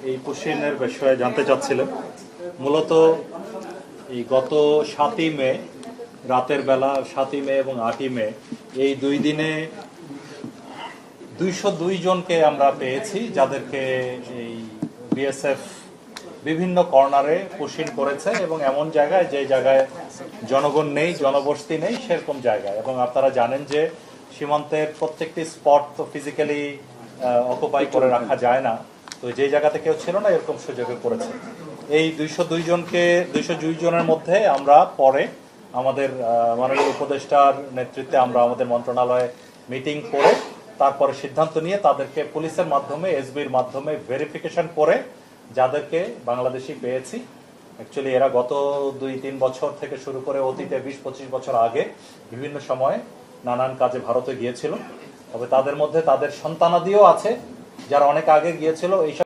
এই কোশ্চেনের বিষয়ে জানতে চাচ্ছিলেন। মূলত এই গত 7ই মে রাতের বেলা, 7ই মে এবং 8ই মে এই 2 দিনে 202 জনকে আমরা পেয়েছি, যাদেরকে এই বিএসএফ বিভিন্ন কর্নারে পুশিং করেছে এবং এমন জায়গায় যে জায়গায় জনগণ নেই, জনবসতি নেই, সেরকম জায়গায়। এবং আপনারা জানেন যে সীমান্তের প্রত্যেকটি স্পট তো ফিজিক্যালি অকুপাই করে রাখা যায় না, তো যে জায়গাতে কেউ ছিল না এরকম সুযোগে করেছে। এই 202 জনের মধ্যে আমরা পরে আমাদের মাননীয় উপদেষ্টার নেতৃত্বে আমরা আমাদের মন্ত্রণালয়ে মিটিং করে তারপরে সিদ্ধান্ত নিয়ে তাদেরকে পুলিশের মাধ্যমে, এসবির মাধ্যমে ভেরিফিকেশন করে যাদেরকে বাংলাদেশি পেয়েছি। অ্যাকচুয়ালি এরা গত 2-3 বছর থেকে শুরু করে অতীতে 20-25 বছর আগে বিভিন্ন সময়ে নানান কাজে ভারতে গিয়েছিল। তবে তাদের মধ্যে তাদের সন্তানাদিও আছে যারা অনেক আগে গিয়েছিল। এই